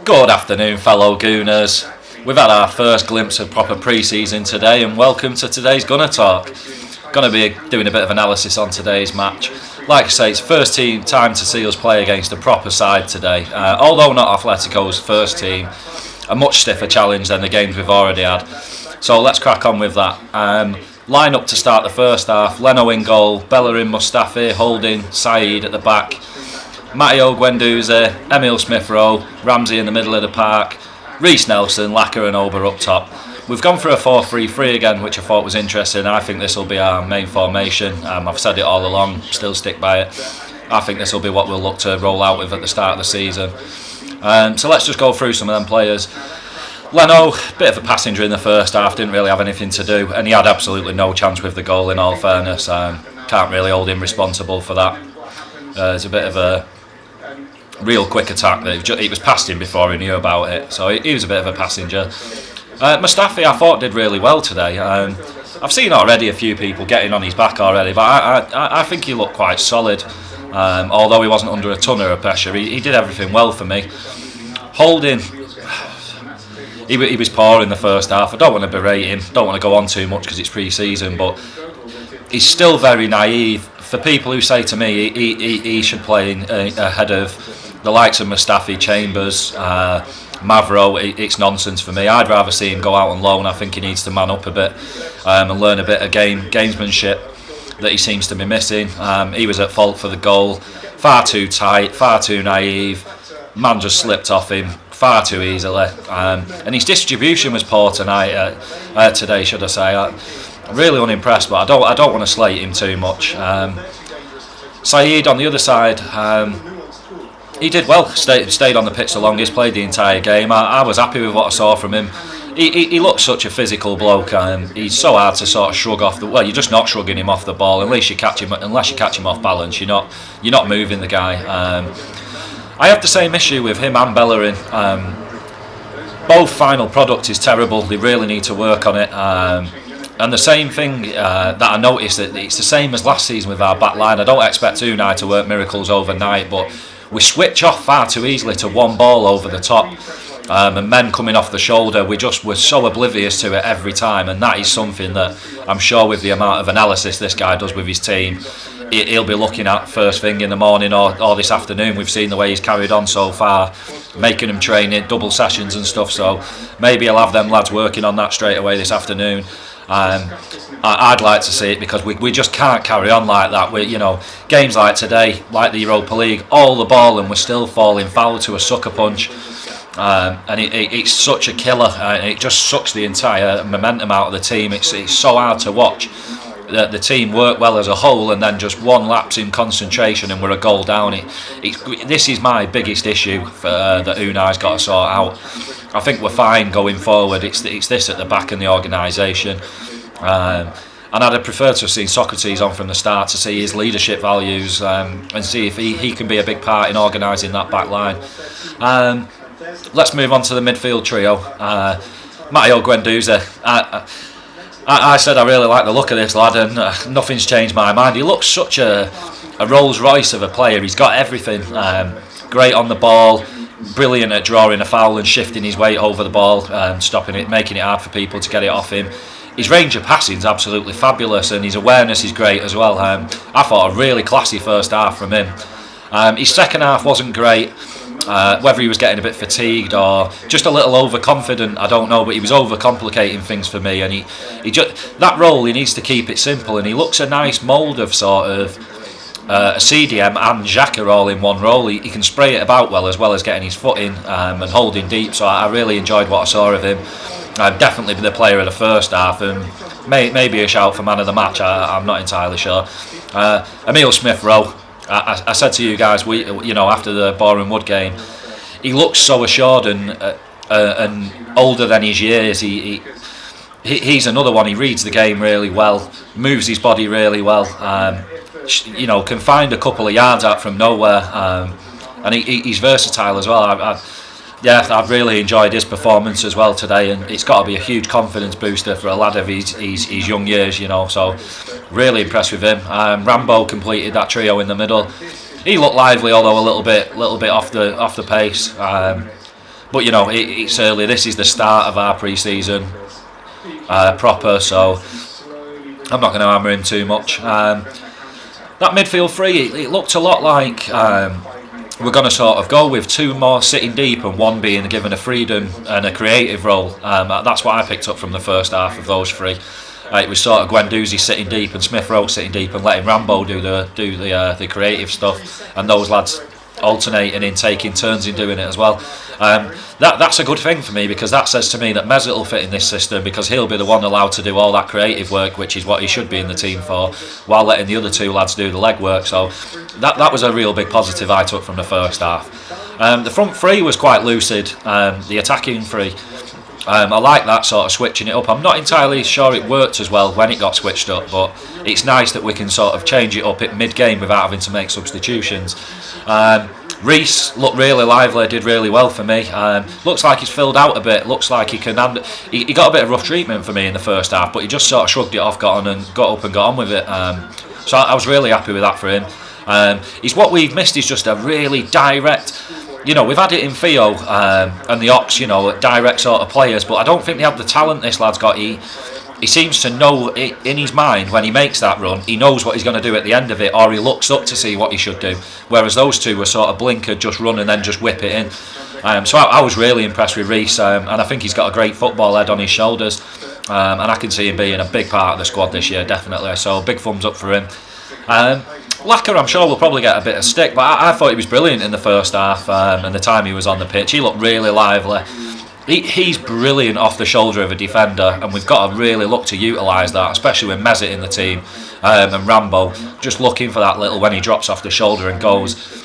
Good afternoon, fellow Gooners. We've had our first glimpse of proper pre-season today, and welcome to today's Gunner Talk. Going to be doing a bit of analysis on today's match. Like I say, it's first time to see us play against a proper side today. Although not Atletico's first team, a much stiffer challenge than the games we've already had. So let's crack on with that. Line up to start the first half: Leno in goal, Bellerin, Mustafi, Holding, Saeed at the back, Matteo Guendouzi, Emile Smith-Rowe, Ramsey in the middle of the park, Reece Nelson, Laka and Ober up top. We've gone for a 4-3-3 again, which I thought was interesting. I think this will be our main formation. I've said it all along, still stick by it. I think this will be what we'll look to roll out with at the start of the season. So let's just go through some of them players. Leno, bit of a passenger in the first half, didn't really have anything to do, and he had absolutely no chance with the goal, in all fairness. Can't really hold him responsible for that. It's a bit of a real quick attack. It was past him before he knew about it, so he was a bit of a passenger. Mustafi, I thought, did really well today. I've seen already a few people getting on his back already, but I think he looked quite solid. Although he wasn't under a ton of pressure, he did everything well for me. Holding, he was poor in the first half. I don't want to berate him, don't want to go on too much because it's pre-season, but he's still very naive. For people who say to me he should play ahead of the likes of Mustafi, Chambers, Mavro, it's nonsense for me. I'd rather see him go out on loan. I think he needs to man up a bit and learn a bit of gamesmanship that he seems to be missing. He was at fault for the goal. Far too tight, far too naive. Man just slipped off him far too easily. And his distribution was poor today, should I say. I'm really unimpressed, but I don't want to slate him too much. Saeed on the other side, he did well, stayed on the pitch the longest, played the entire game. I was happy with what I saw from him. He looks such a physical bloke. He's so hard to sort of shrug off the. Well, you're just not shrugging him off the ball unless you catch him off balance. You're not moving the guy. I have the same issue with him and Bellerin. Both final product is terrible. They really need to work on it. And the same thing that I noticed, that it's the same as last season with our back line. I don't expect Unai to work miracles overnight, but we switch off far too easily to one ball over the top. And men coming off the shoulder, we're so oblivious to it every time, and that is something that I'm sure with the amount of analysis this guy does with his team, he'll be looking at first thing in the morning or this afternoon. We've seen the way he's carried on so far, making them train in double sessions and stuff, so maybe he'll have them lads working on that straight away this afternoon. I'd like to see it, because we just can't carry on like that. Games like today, like the Europa League, all the ball and we're still falling foul to a sucker punch. And it's such a killer, and it just sucks the entire momentum out of the team. It's so hard to watch the team work well as a whole, and then just one lapse in concentration and we're a goal down. This is my biggest issue that Unai's got to sort out. I think we're fine going forward. It's this at the back in the organisation. And I'd have preferred to have seen Socrates on from the start to see his leadership values and see if he can be a big part in organising that back line. Let's move on to the midfield trio. Matteo Guendouzi. I said I really like the look of this lad, and nothing's changed my mind. He looks such a Rolls Royce of a player. He's got everything. Great on the ball, brilliant at drawing a foul and shifting his weight over the ball, stopping it, making it hard for people to get it off him. His range of passing is absolutely fabulous, and his awareness is great as well. I thought a really classy first half from him. His second half wasn't great. Whether he was getting a bit fatigued or just a little overconfident, I don't know, but he was overcomplicating things for me, and he just, that role, he needs to keep it simple, and he looks a nice mould of sort of a CDM and Xhaka all in one role. He can spray it about well as getting his foot in and holding deep, so I really enjoyed what I saw of him. Definitely the player of the first half, and maybe a shout for man of the match, I'm not entirely sure. Emile Smith-Rowe, I said to you guys, after the Boreham Wood game, he looks so assured and older than his years. He's another one. He reads the game really well, moves his body really well. Can find a couple of yards out from nowhere, and he's versatile as well. I've really enjoyed his performance as well today, and it's got to be a huge confidence booster for a lad of his young years, so really impressed with him. Rambo completed that trio in the middle. He looked lively, although a little bit off the pace. But it's early. This is the start of our pre-season proper, so I'm not going to hammer him too much. That midfield three, it looked a lot like we're going to sort of go with two more sitting deep and one being given a freedom and a creative role. That's what I picked up from the first half of those three. It was sort of Guendouzi sitting deep and Smith Rowe sitting deep and letting Rambo do the creative stuff, and those lads alternating in taking turns in doing it as well. That's a good thing for me, because that says to me that Mesut will fit in this system, because he'll be the one allowed to do all that creative work, which is what he should be in the team for, while letting the other two lads do the legwork. So that was a real big positive I took from the first half. The front three was quite lucid, the attacking three. I like that sort of switching it up. I'm not entirely sure it worked as well when it got switched up, but it's nice that we can sort of change it up at mid-game without having to make substitutions. Reece looked really lively, did really well for me. Looks like he's filled out a bit, looks like he can handle. He got a bit of rough treatment for me in the first half, but he just sort of shrugged it off, got up and got on with it. So I was really happy with that for him. He's what we've missed is just a really direct. We've had it in Theo and the Ox, direct sort of players, but I don't think they have the talent this lad's got. He seems to know it in his mind when he makes that run. He knows what he's going to do at the end of it, or he looks up to see what he should do. Whereas those two were sort of blinkered, just run and then just whip it in. So I was really impressed with Reece, and I think he's got a great football head on his shoulders, and I can see him being a big part of the squad this year, definitely. So big thumbs up for him. Lacquer, I'm sure, will probably get a bit of stick, but I thought he was brilliant in the first half, and the time he was on the pitch. He looked really lively. He's brilliant off the shoulder of a defender, and we've got to really look to utilise that, especially with Mesut in the team, and Rambo just looking for that little when he drops off the shoulder and goes.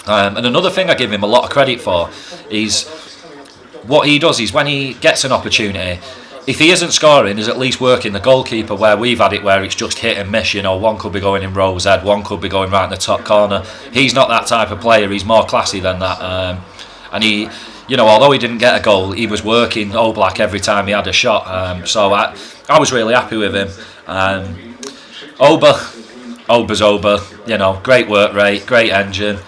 And another thing I give him a lot of credit for is what he does is when he gets an opportunity, if he isn't scoring, he's at least working the goalkeeper, where we've had it where it's just hit and miss. One could be going in Rowe's head, one could be going right in the top corner. He's not that type of player. He's more classy than that. And he, although he didn't get a goal, he was working Oblak every time he had a shot. So I was really happy with him. Ober's Ober. Great work rate, great engine.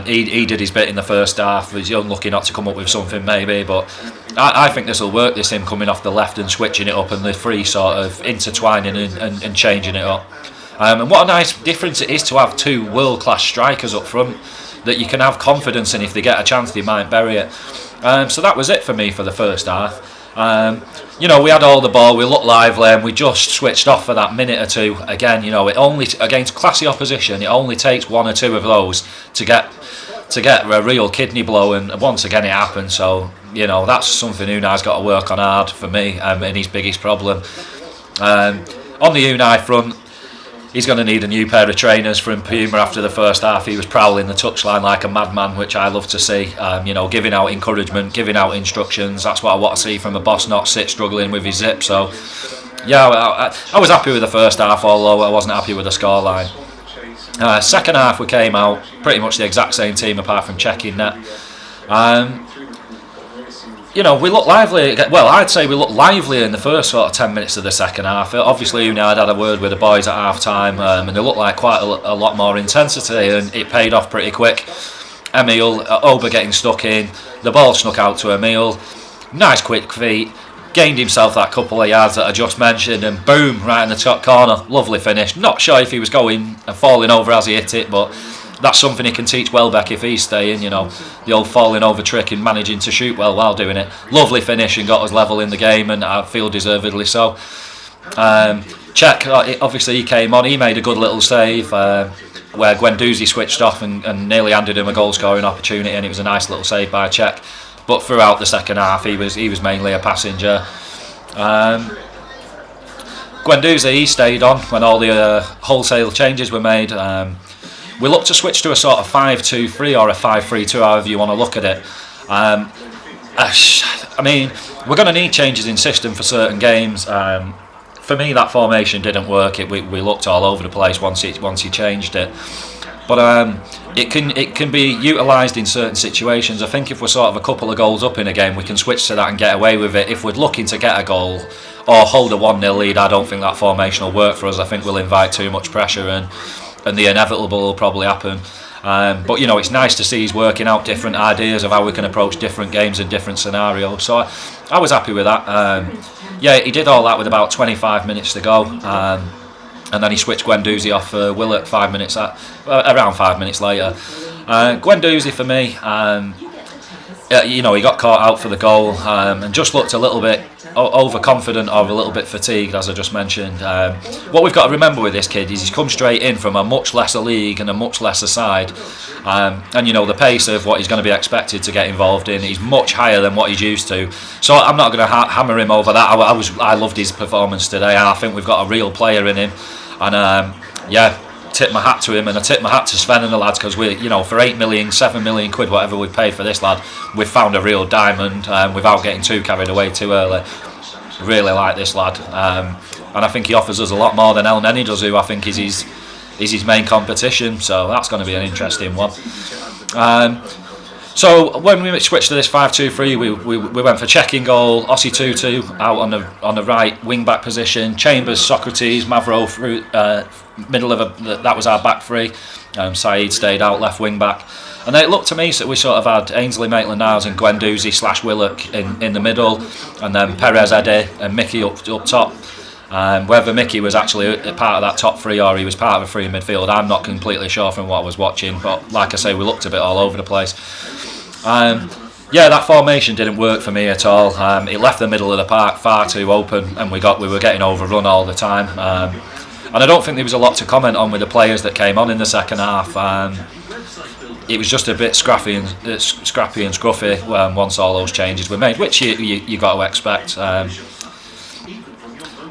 He did his bit in the first half. He's unlucky not to come up with something maybe, but I think this will work, this him coming off the left and switching it up, and the three sort of intertwining and changing it up. And what a nice difference it is to have two world-class strikers up front that you can have confidence in. If they get a chance, they might bury it. So that was it for me for the first half. We had all the ball, we looked lively, and we just switched off for that minute or two. Again, it only, against classy opposition, it only takes one or two of those to get a real kidney blow, and once again it happened. So that's something Unai's got to work on hard for me, and his biggest problem. On the Unai front, he's going to need a new pair of trainers from Puma after the first half. He was prowling the touchline like a madman, which I love to see. Giving out encouragement, giving out instructions. That's what I want to see from a boss, not sit struggling with his zip. So, yeah, I was happy with the first half, although I wasn't happy with the scoreline. Second half, we came out pretty much the exact same team apart from checking net. We looked lively. Well, I'd say we looked lively in the first sort of 10 minutes of the second half. Obviously, Unai had a word with the boys at half time, and they looked like quite a lot more intensity, and it paid off pretty quick. Emile, Ober getting stuck in, the ball snuck out to Emile. Nice quick feet, gained himself that couple of yards that I just mentioned, and boom, right in the top corner. Lovely finish. Not sure if he was going and falling over as he hit it, but that's something he can teach Welbeck if he's staying, the old falling over trick and managing to shoot well while doing it. Lovely finish and got us level in the game, and I feel deservedly so. Cech, obviously he came on, he made a good little save where Guendouzi switched off and nearly handed him a goal scoring opportunity, and it was a nice little save by Cech. But throughout the second half he was mainly a passenger. Guendouzi, he stayed on when all the wholesale changes were made. We looked to switch to a sort of 5-2-3 or a 5-3-2, however you want to look at it. We're going to need changes in system for certain games. For me, that formation didn't work. We looked all over the place once he changed it. But it can be utilised in certain situations. I think if we're sort of a couple of goals up in a game, we can switch to that and get away with it. If we're looking to get a goal or hold a 1-0 lead, I don't think that formation will work for us. I think we'll invite too much pressure, and the inevitable will probably happen. But you know, it's nice to see he's working out different ideas of how we can approach different games and different scenarios. So I was happy with that. Yeah, he did all that with about 25 minutes to go. And then he switched Guendouzi off for Willock around 5 minutes later. Guendouzi for me, you know, he got caught out for the goal and just looked a little bit overconfident or a little bit fatigued, as I just mentioned. What we've got to remember with this kid is he's come straight in from a much lesser league and a much lesser side, and you know, the pace of what he's going to be expected to get involved in is much higher than what he's used to. So I'm not going to hammer him over that. I loved his performance today. I think we've got a real player in him, and yeah, tip my hat to him, and I tip my hat to Sven and the lads, because we, you know, for 8 million, 7 million quid, whatever we paid for this lad, we've found a real diamond without getting too carried away too early. Really like this lad, and I think he offers us a lot more than El Neni does, who I think is his main competition. So that's going to be an interesting one. So when we switched to this 5-2-3, we went for checking goal, Ossie Tutu out on the right wing back position, Chambers, Socrates, Mavro through middle of that was our back three. Saeed stayed out left wing back, and then it looked to me that we sort of had Ainsley, Maitland-Niles and Guendouzi / Willock in the middle, and then Perez, Eddie and Mickey up top. Whether Mickey was actually a part of that top three or he was part of a three in midfield, I'm not completely sure from what I was watching, but like I say, we looked a bit all over the place. Yeah, that formation didn't work for me at all. It left the middle of the park far too open, and we were getting overrun all the time. And I don't think there was a lot to comment on with the players that came on in the second half. It was just a bit scrappy and scruffy once all those changes were made, which you got to expect.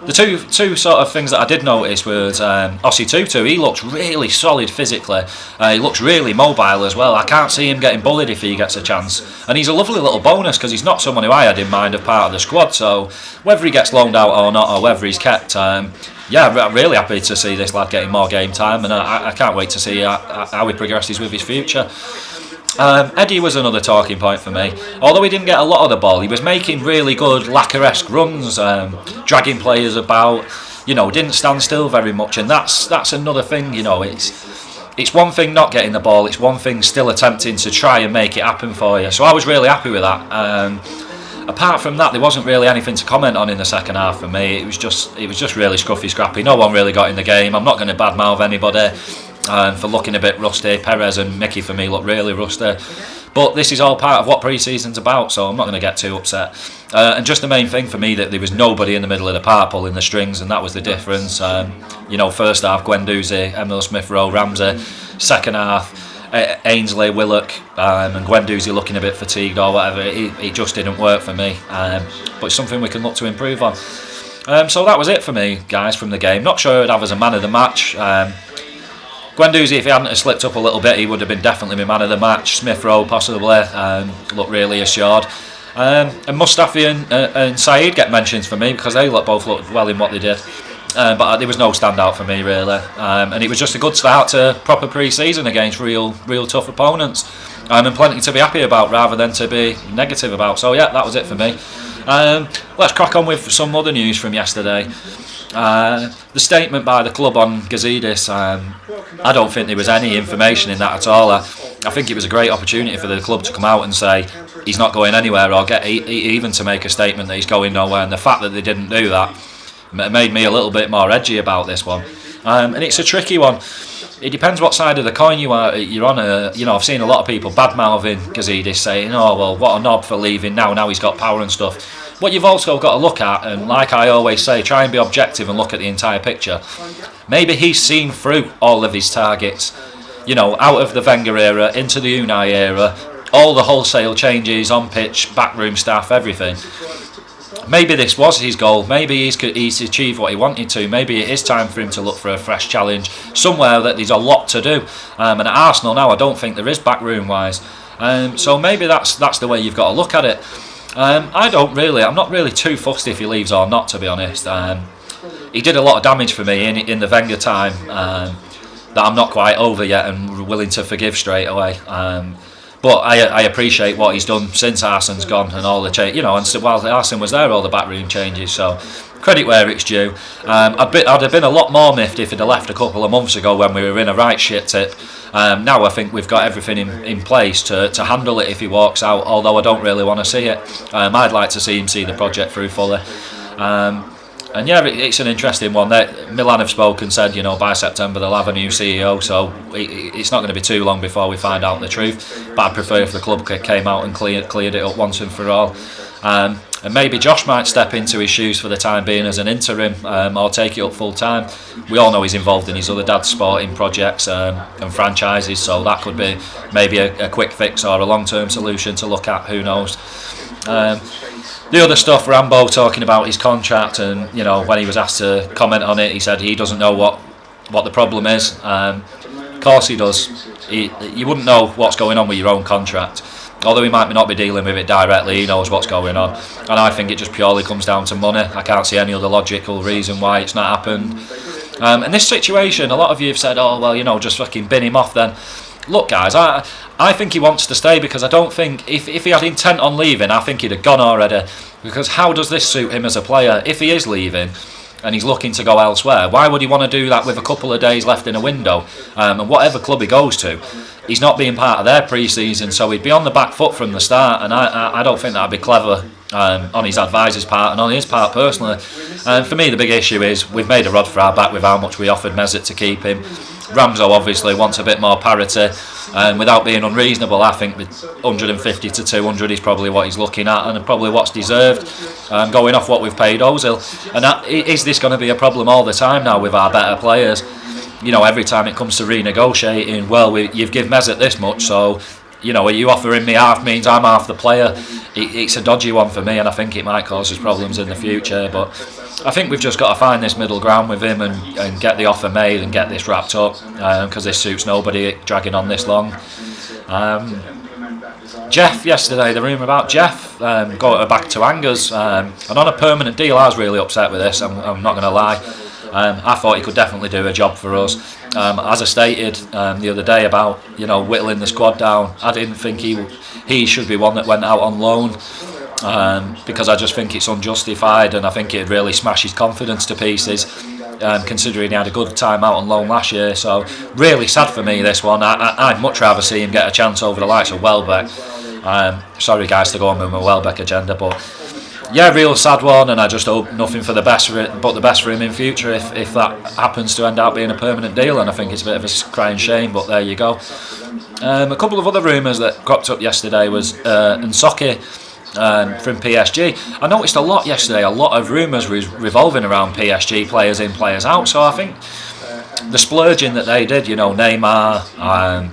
The two sort of things that I did notice was Ossie Tutu. He looks really solid physically. He looks really mobile as well. I can't see him getting bullied if he gets a chance. And he's a lovely little bonus, because he's not someone who I had in mind of part of the squad. So whether he gets loaned out or not, or whether he's kept, yeah, I'm really happy to see this lad getting more game time, and I can't wait to see how he progresses with his future. Eddie was another talking point for me. Although he didn't get a lot of the ball, he was making really good Lacquer-esque runs, dragging players about, you know, didn't stand still very much, and that's another thing, you know, it's one thing not getting the ball, it's one thing still attempting to try and make it happen for you. So I was really happy with that. Apart from that, there wasn't really anything to comment on in the second half for me. It was just really scrappy. No one really got in the game. I'm not going to badmouth anybody for looking a bit rusty. Perez and Mickey for me look really rusty. But this is all part of what pre-season's about, so I'm not going to get too upset. And just the main thing for me, that there was nobody in the middle of the park pulling the strings, and that was the difference. You know, first half, Guendouzi, Emil Smith-Rowe, Ramsey. Second half, Ainsley, Willock and Guendouzi looking a bit fatigued or whatever. It just didn't work for me, but it's something we can look to improve on. So that was it for me, guys, from the game. Not sure I'd have as a man of the match. Guendouzi, if he hadn't slipped up a little bit, he would have been definitely my man of the match. Smith-Rowe possibly, looked really assured. And Mustafi and Saeed get mentions for me, because they both looked well in what they did. But there was no standout for me really, and it was just a good start to proper pre-season against real tough opponents, and plenty to be happy about rather than to be negative about. So yeah, that was it for me. Let's crack on with some other news from yesterday. The statement by the club on Gazidis, I don't think there was any information in that at all. I think it was a great opportunity for the club to come out and say he's not going anywhere, or get even to make a statement that he's going nowhere, and the fact that they didn't do that made me a little bit more edgy about this one. And it's a tricky one. It depends what side of the coin you're on. You know, I've seen a lot of people bad-mouthing Gazidis, saying, oh well, what a knob for leaving now he's got power and stuff. What you've also got to look at, and like I always say, try and be objective and look at the entire picture. Maybe he's seen through all of his targets, you know, out of the Wenger era into the Unai era, all the wholesale changes on pitch, backroom staff, everything. Maybe this was his goal. Maybe he's achieved what he wanted to. Maybe it is time for him to look for a fresh challenge somewhere that there's a lot to do. And at Arsenal now, I don't think there is backroom wise. So maybe that's the way you've got to look at it. I'm not really too fussed if he leaves or not, to be honest. He did a lot of damage for me in the Wenger time that I'm not quite over yet and willing to forgive straight away. But I appreciate what he's done since Arsenal's gone and all the change, and so while Arsene was there, all the backroom changes. So credit where it's due. I'd have been a lot more miffed if he'd have left a couple of months ago when we were in a right shit tip. Now I think we've got everything in place to handle it if he walks out, although I don't really want to see it. I'd like to see him see the project through fully. And yeah, it's an interesting one. Milan have spoken, said, by September they'll have a new CEO, so it's not going to be too long before we find out the truth. But I'd prefer if the club came out and cleared it up once and for all. And maybe Josh might step into his shoes for the time being as an interim, or take it up full time. We all know he's involved in his other dad's sporting projects and franchises, so that could be maybe a quick fix or a long-term solution to look at, who knows. The other stuff, Rambo talking about his contract, and when he was asked to comment on it, he said he doesn't know what the problem is. Of course he does. You wouldn't know what's going on with your own contract. Although he might not be dealing with it directly, he knows what's going on. And I think it just purely comes down to money. I can't see any other logical reason why it's not happened. In this situation, a lot of you have said, oh, well, just fucking bin him off then. Look, guys, I think he wants to stay, because I don't think, if he had intent on leaving, I think he'd have gone already. Because how does this suit him as a player? If he is leaving and he's looking to go elsewhere, why would he want to do that with a couple of days left in a window? And whatever club he goes to, he's not being part of their pre-season, so he'd be on the back foot from the start, and I don't think that'd be clever on his advisor's part and on his part personally. And for me, the big issue is we've made a rod for our back with how much we offered Mesut to keep him. Rambo obviously wants a bit more parity, and without being unreasonable, I think with 150 to 200 is probably what he's looking at, and probably what's deserved, going off what we've paid Ozil. And is this going to be a problem all the time now with our better players? Every time it comes to renegotiating, well, you've given Mesut this much, so are you offering me half means I'm half the player? It's a dodgy one for me, and I think it might cause us problems in the future. But I think we've just got to find this middle ground with him and get the offer made and get this wrapped up, because this suits nobody dragging on this long. Jeff yesterday, the rumour about Jeff got back to Angers, and on a permanent deal. I was really upset with this, I'm not going to lie. I thought he could definitely do a job for us. As I stated the other day about whittling the squad down, I didn't think he should be one that went out on loan, because I just think it's unjustified, and I think it'd really smash his confidence to pieces, considering he had a good time out on loan last year. So really sad for me, this one. I'd much rather see him get a chance over the likes of Welbeck. Sorry guys to go on with my Welbeck agenda, but yeah, real sad one, and I just hope nothing for the best for it, but the best for him in future if that happens to end up being a permanent deal. And I think it's a bit of a crying shame, but there you go. A couple of other rumours that cropped up yesterday was Nsoki from PSG. I noticed a lot yesterday, a lot of rumours revolving around PSG, players in, players out. So I think the splurging that they did, Neymar,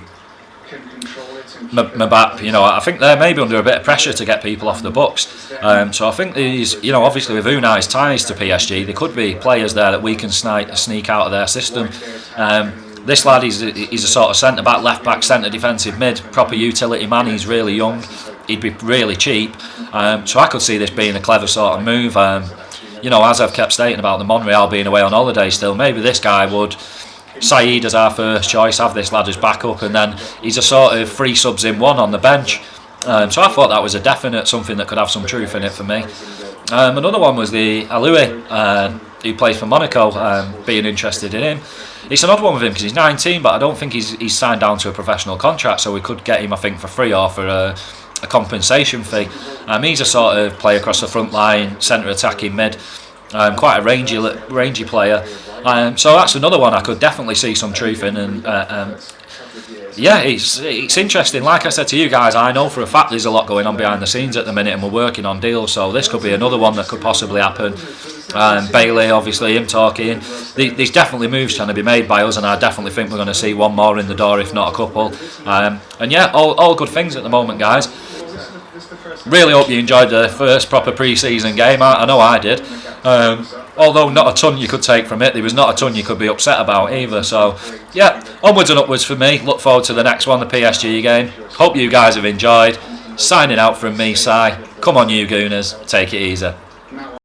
Mbappe, I think they're maybe under a bit of pressure to get people off the books. So I think these, obviously with Unai's ties to PSG, there could be players there that we can sneak out of their system. This lad, he's a sort of centre-back, left-back, centre defensive mid, proper utility man. He's really young. He'd be really cheap. So I could see this being a clever sort of move. As I've kept stating about the Monreal being away on holiday still, maybe this guy would... Saeed as our first choice, have this lad as backup, and then he's a sort of three subs in one on the bench. So I thought that was a definite something that could have some truth in it for me. Another one was the Aloui, who plays for Monaco, being interested in him. It's an odd one with him because he's 19, but I don't think he's signed down to a professional contract, so we could get him, I think, for free or for a compensation fee. He's a sort of player across the front line, centre attacking mid, quite a rangy player. So that's another one I could definitely see some truth in, and yeah, it's interesting. Like I said to you guys, I know for a fact there's a lot going on behind the scenes at the minute, and we're working on deals, so this could be another one that could possibly happen. Bailey, obviously, him talking. There's definitely moves trying to be made by us, and I definitely think we're going to see one more in the door, if not a couple. And yeah, all good things at the moment, guys. Really hope you enjoyed the first proper pre-season game. I know I did. Although not a ton you could take from it, there was not a ton you could be upset about either. So yeah, onwards and upwards for me. Look forward to the next one, the PSG game. Hope you guys have enjoyed. Signing out from me, Si. Come on you Gooners, take it easy.